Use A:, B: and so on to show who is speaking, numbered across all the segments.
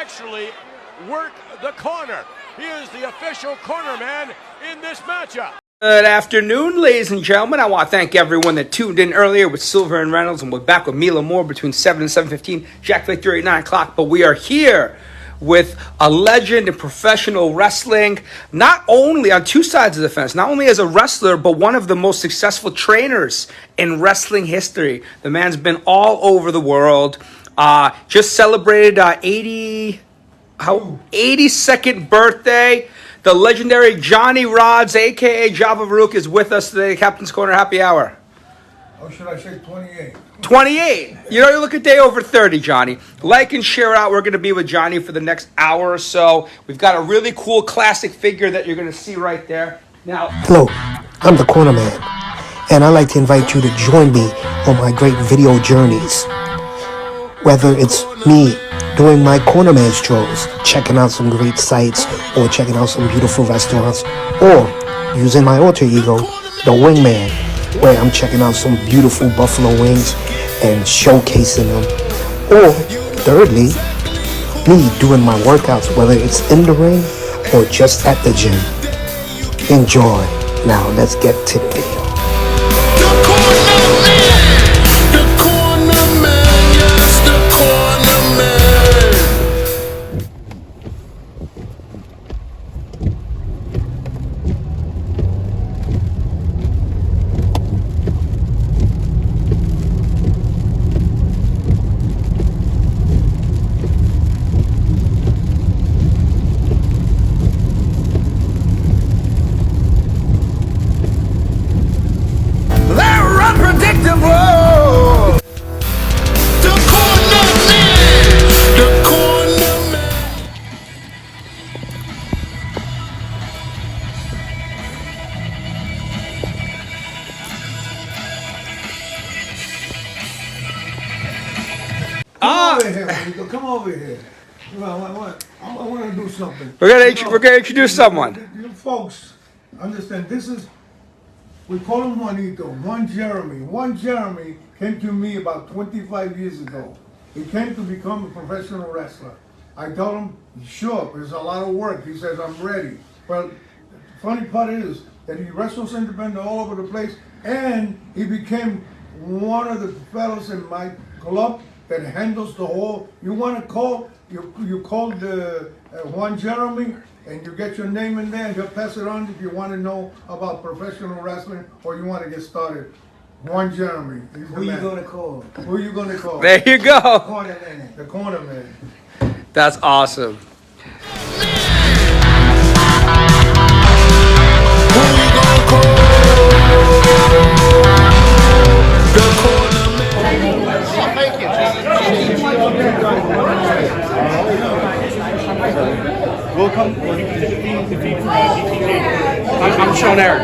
A: actually work the corner. He is the official cornerman in this matchup.
B: Good afternoon, ladies and gentlemen. I want to thank everyone that tuned in earlier with Silver and Reynolds, and we're back with Mila Moore between 7 and 7:15, Jack Victory at 9 o'clock. But we are here with a legend in professional wrestling, not only on two sides of the fence, not only as a wrestler, but one of the most successful trainers in wrestling history. The man's been all over the world. Just celebrated 82nd birthday. The legendary Johnny Rodz, a.k.a. Java Baruch, is with us today. Captain's Corner Happy Hour.
C: Or should I say 28?
B: 28. You know, you look a day over 30, Johnny. Like and share out. We're going to be with Johnny for the next hour or so. We've got a really cool classic figure that you're going to see right there. Now,
D: hello, I'm the Cornerman, and I'd like to invite you to join me on my great video journeys. Whether it's me doing my Cornerman strolls, checking out some great sites, or checking out some beautiful restaurants, or using my alter ego, the Wingman, where I'm checking out some beautiful buffalo wings and showcasing them. Or, thirdly, me doing my workouts, whether it's in the ring or just at the gym. Enjoy. Now, let's get to the video.
C: Come over here. I want to do something.
B: We're gonna introduce someone.
C: You folks understand, we call him Juanito, Juan Jeremy. Juan Jeremy came to me about 25 years ago. He came to become a professional wrestler. I told him, sure, there's a lot of work. He says, I'm ready. But the funny part is that he wrestles independent all over the place, and he became one of the fellows in my club that handles the whole. You want to call, you call the Juan Jeremy, and you get your name in there. He'll pass it on if you want to know about professional wrestling or you want to get started. Juan Jeremy.
E: Who you gonna call?
C: Who you gonna call?
B: There you go.
C: Cornerman. The Cornerman.
B: That's awesome.
F: Who you gonna call? The Cornerman.
G: We'll come. I'm Sean Eric.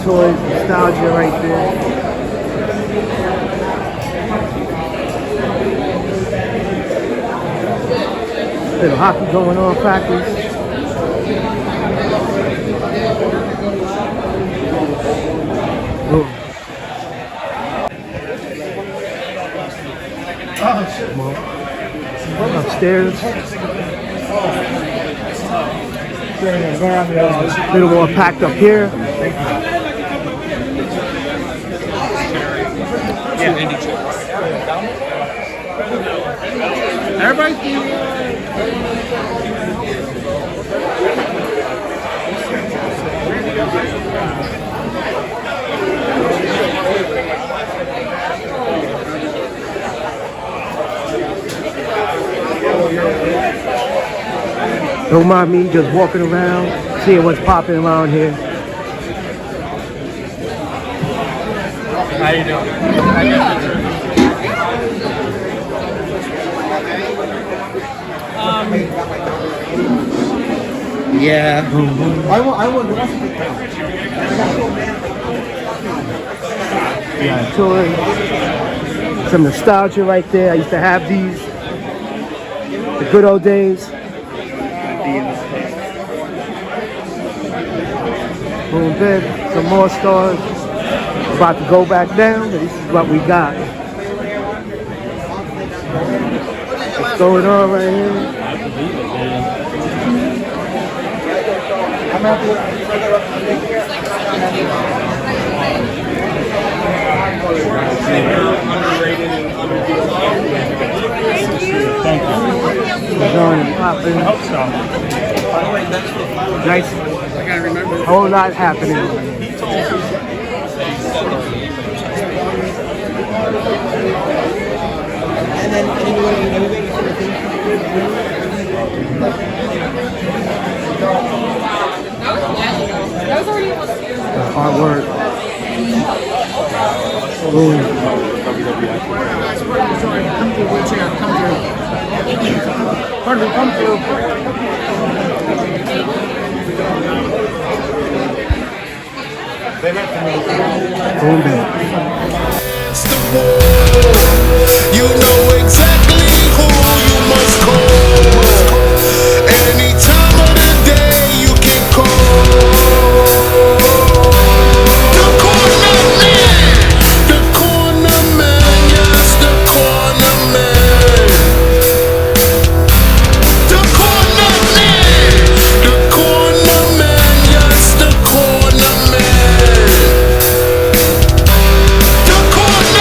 E: Toys, nostalgia right there. Little hockey going on, practice. Upstairs. A little more packed up here.
G: Everybody.
E: Don't mind me just walking around, seeing what's popping around here.
G: How you doing?
E: Yeah. I want the rest of it. Yeah, toys. Some nostalgia right there. I used to have these. The good old days. Boom, big. Some more stores. About to go back down, but this is what we got. What's going on right here? I hope so. Nice. I gotta remember. A whole lot happening. And then artwork. Boom. Come through. Boom,
F: It's the war. You know exactly who you must call. Any time of the day you can call. The Cornerman. The Cornerman. Yes, the Cornerman. The Cornerman. The Cornerman. Yes, the Cornerman. The Cornerman.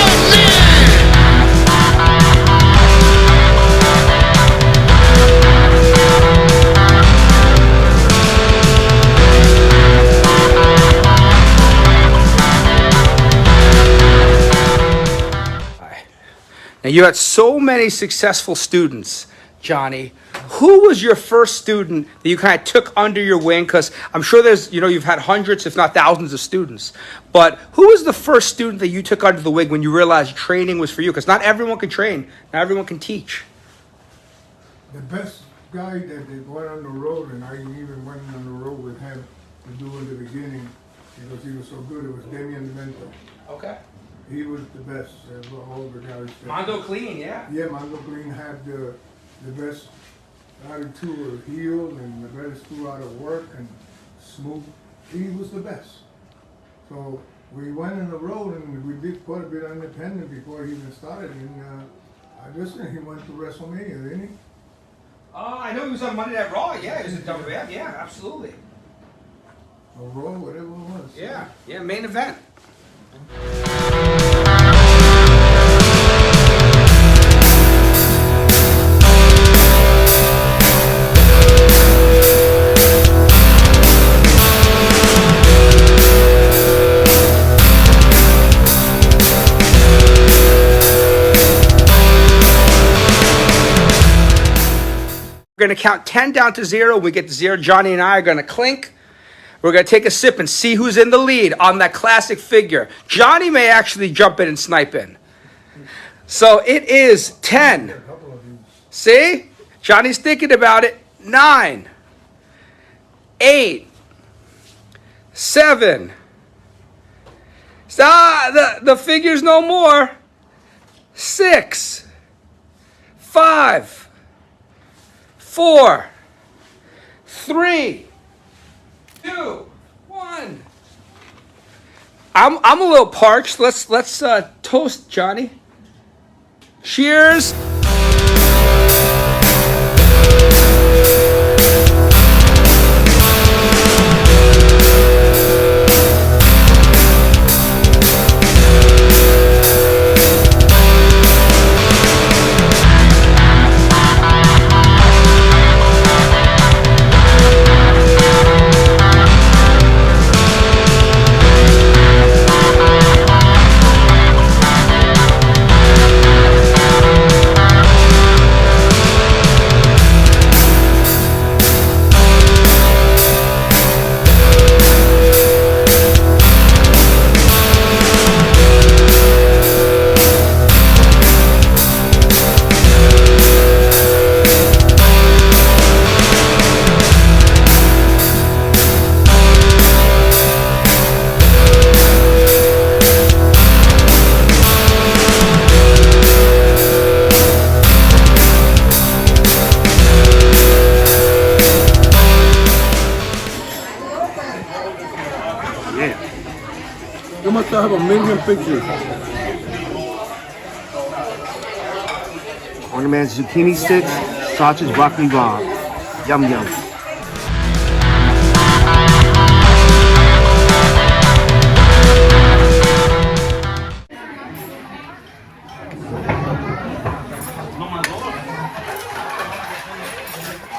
B: Now, you had so many successful students, Johnny. Who was your first student that you kind of took under your wing? Because I'm sure you've had hundreds, if not thousands of students. But who was the first student that you took under the wing when you realized training was for you? Because not everyone can train. Not everyone can teach.
C: The best guy that they went on the road, and I even went on the road with him to do in the beginning because he was so good, it was Damian Demento.
B: Okay.
C: He was the best of all the guys.
B: Mondo Clean, yeah.
C: Yeah, Mondo Green had the best attitude of heel and the best throughout of work and smooth. He was the best. So we went on the road and we did quite a bit of independent before he even started. And I listen, he went to WrestleMania, didn't he?
B: I know he was on Monday Night Raw. Yeah, he was in WWF. Yeah, absolutely.
C: Or Raw, whatever it was.
B: Yeah, main event. We're going to count 10 down to 0. When we get to 0, Johnny and I are going to clink. We're going to take a sip and see who's in the lead on that classic figure. Johnny may actually jump in and snipe in. So it is 10. See? Johnny's thinking about it. 9, 8, 7. The figure's no more. 6, 5, 4, 3, 2, 1. I'm a little parched. Let's toast, Johnny. Cheers.
C: They must have 1,000,000 pictures.
E: Cornerman's zucchini sticks, sausage, broccoli raw. Yum yum.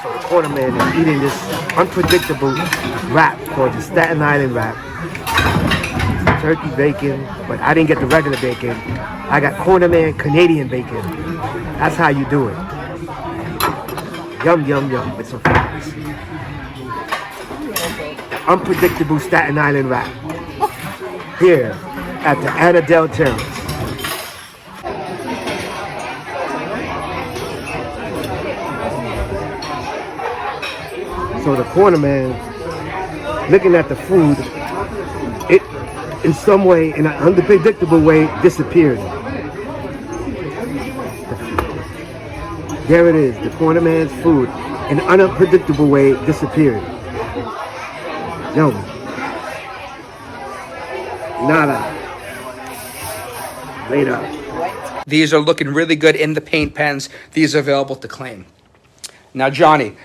E: So the Cornerman is eating this unpredictable wrap called the Staten Island wrap. Turkey bacon, but I didn't get the regular bacon. I got Cornerman Canadian bacon. That's how you do it. Yum, yum, yum, with some fries. The unpredictable Staten Island wrap. Here at the Annadale Terrace. So the Cornerman, looking at the food, it in some way, in an unpredictable way, disappeared. There it is, the Cornerman's food, in an unpredictable way, disappeared. Yum. Nada. Later.
B: These are looking really good in the paint pens. These are available to claim. Now, Johnny,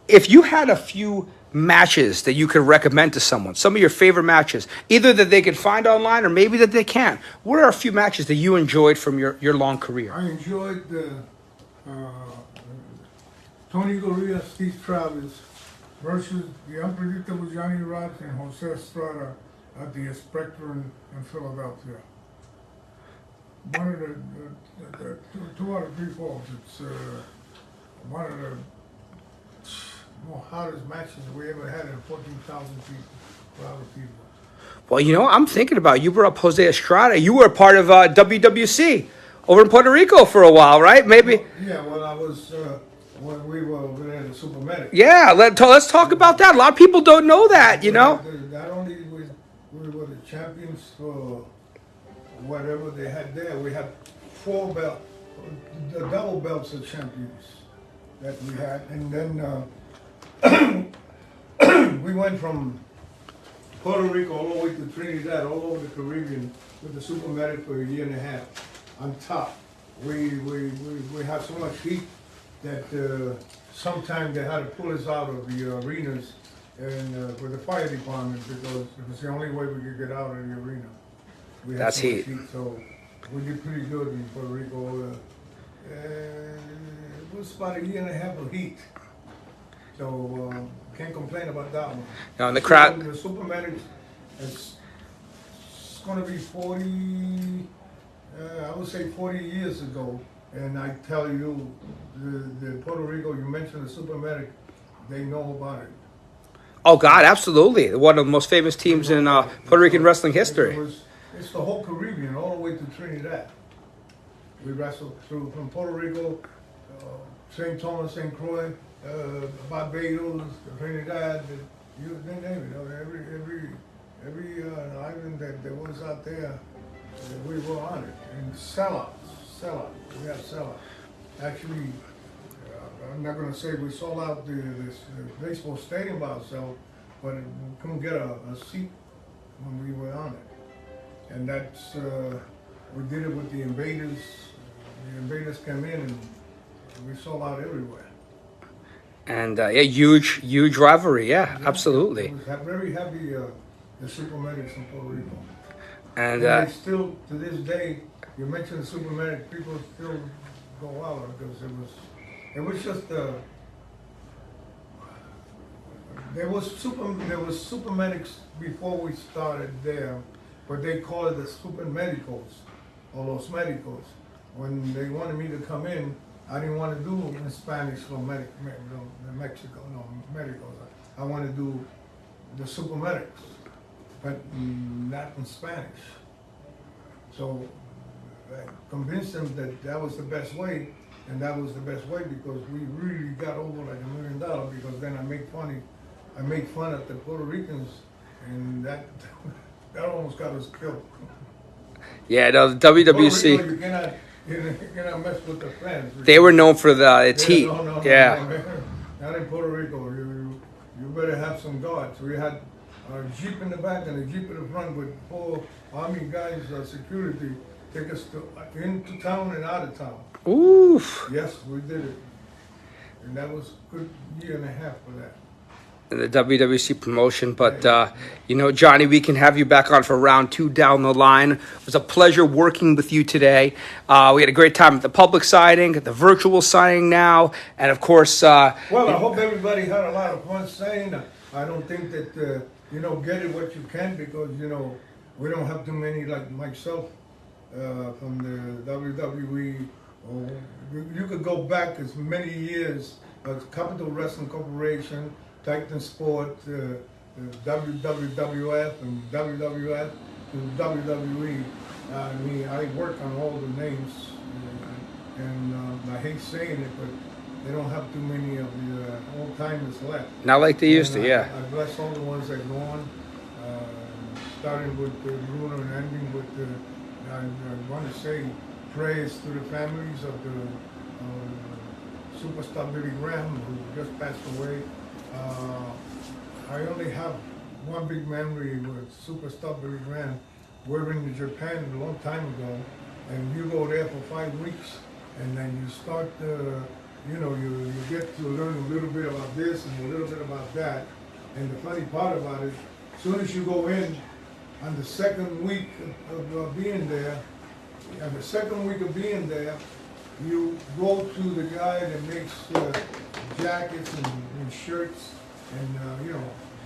B: if you had a few matches that you could recommend to someone, some of your favorite matches, either that they could find online or maybe that they can't, what are a few matches that you enjoyed from your long career?
C: I enjoyed Tony Gurria, Steve Travis versus the unpredictable Johnny Rodz and Jose Estrada at the Spectrum in Philadelphia. One of the two out of three falls. It's one of the hottest matches we ever had in 14,000 people, crowd of people.
B: Well, you know, I'm thinking about, you brought up Jose Estrada. You were a part of WWC over in Puerto Rico for a while, right? Maybe.
C: Yeah, well, I was when we were over there in the Super Medic.
B: Yeah, let's talk about that. A lot of people don't know that, you know.
C: Not only we were the champions for whatever they had there, we had 4 belts, the double belts of champions that we had, and then we went from Puerto Rico all the way to Trinidad, all over the Caribbean with the Super Medic for a year and a half. On top, we had so much heat that sometimes they had to pull us out of the arenas and with the fire department because it was the only way we could get out of the arena. We had
B: That's
C: so much
B: heat.
C: So we did pretty good in Puerto Rico. It was about a year and a half of heat. So can't complain about that one.
B: Now, in the crowd,
C: The Super Medic, it's going to be 40, I would say 40 years ago. And I tell you, the Puerto Rico, you mentioned the Super Medic, they know about it.
B: oh God, absolutely, one of the most famous teams in Puerto Rican wrestling history.
C: It's the whole Caribbean, all the way to Trinidad. We wrestled through from Puerto Rico, St. Thomas, St. Croix, Barbados, Trinidad, you name it. Every island that was out there, we were on it. And sellouts. We had sellouts. Actually, I'm not going to say we sold out the baseball stadium by ourselves, but we couldn't get a seat when we were on it. And that's, we did it with the Invaders. The Invaders came in and we sold out everywhere.
B: And yeah, huge rivalry. Yeah, absolutely.
C: It was very heavy, the Super Medics in Puerto Rico.
B: And
C: they still, to this day, you mention the Super Medic, people still go out because it was just there was Super Medics before we started there, but they call it the Super Medicos or Los Medicos. When they wanted me to come in, I didn't want to do in Spanish for Mexico, no, Medicos. I want to do the Super Medics, but not in Spanish. So I convinced them that that was the best way, and that was the best way because we really got over like $1 million because then I made fun of the Puerto Ricans, and that almost got us killed.
B: yeah, no, the WWC.
C: Puerto Rico, you cannot mess with the fans.
B: They were known for its heat.
C: No,
B: yeah.
C: man. Not in Puerto Rico. You better have some guards. We had Jeep in the back and a Jeep in the front with 4 Army guys, security, take us into town and out of town.
B: Oof.
C: Yes, we did it. And that was a good year and a half for that.
B: In the WWC promotion, but Johnny, we can have you back on for round 2 down the line. It was a pleasure working with you today. We had a great time at the public signing, at the virtual signing now, and of course.
C: Well, I hope everybody had a lot of fun saying. I don't think that get it what you can, because we don't have too many like myself from the WWE. You could go back as many years as Capital Wrestling Corporation, Titan Sport, WWF and WWF to WWE. I mean, I work on all the names, and I hate saying it, but they don't have too many of the old timers left.
B: Not like they used to, yeah.
C: I bless all the ones that go on, starting with Bruno and ending with I want to say prayers to the families of the superstar Billy Graham, who just passed away. I only have one big memory with superstar Billy Graham. We were in Japan a long time ago, and you go there for 5 weeks, and then you start, you get to learn a little bit about this and a little bit about that. And the funny part about it, as soon as you go in, on the second week of being there, you go to the guy that makes jackets and shirts and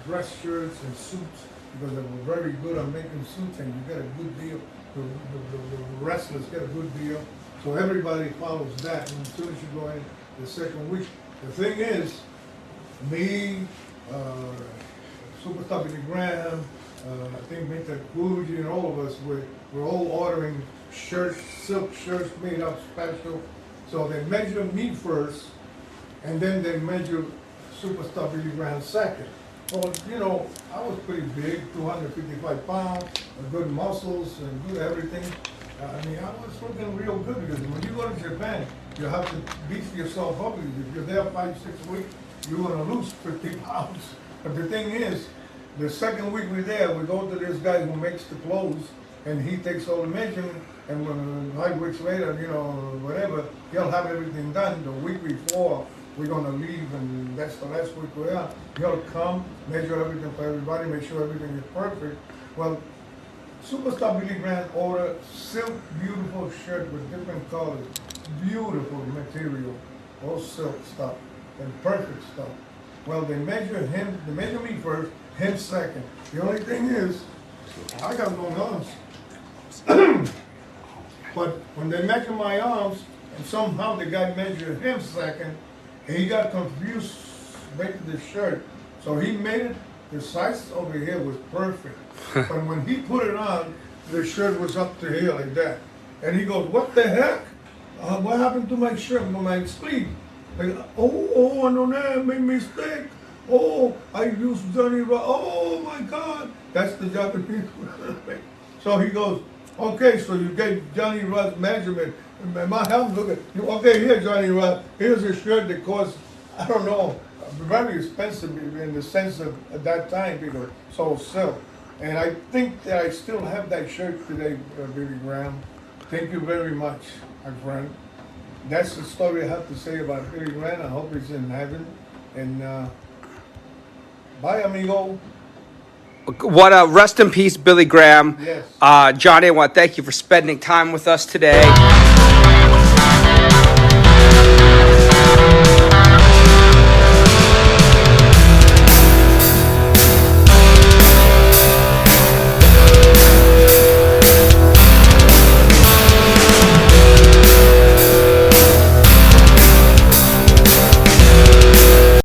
C: dress shirts and suits, because they were very good on making suits, and you get a good deal. The wrestlers get a good deal, so everybody follows that. And as soon as you go in the second week, the thing is, me, Superstar Billy Graham, I think Mr. Gucci and all of us, we're all ordering shirts, silk shirts made up special. So they measure me first, and then they measure Superstar Billy Graham second. Well, I was pretty big, 255 pounds, good muscles and good everything. I mean, I was looking real good, because when you go to Japan, you have to beef yourself up. If you're there 5-6 weeks, you're going to lose 50 pounds. But the thing is, the second week we're there, we go to this guy who makes the clothes, and he takes all the measurement, and when 5 weeks later, whatever, he'll have everything done. The week before, we're going to leave, and that's the last week we're out. He'll come, measure everything for everybody, make sure everything is perfect. Well, Superstar Billy Graham ordered silk, beautiful shirt with different colors, beautiful material, all silk stuff, and perfect stuff. Well, they measure me first, him second. The only thing is, I got long arms. But when they measure my arms, and somehow the guy measured him second, he got confused making the shirt. So he made it, the size over here was perfect. But when he put it on, the shirt was up to here like that. And he goes, what the heck? What happened to my shirt, my sleeve? Like, I know that, I made a mistake. I used Johnny Rodz. Oh my God. That's the Japanese word. So he goes, okay, so you gave Johnny Rodz measurement. And my help looking, okay, here, Johnny Rodz, here's a shirt that cost, I don't know, very expensive in the sense of at that time, because so silk. And I think that I still have that shirt today, Billy Graham. Thank you very much, my friend. That's the story I have to say about Billy Graham. I hope he's in heaven. And bye, amigo.
B: What a rest in peace, Billy Graham.
C: Yes.
B: Johnny, I want to thank you for spending time with us today.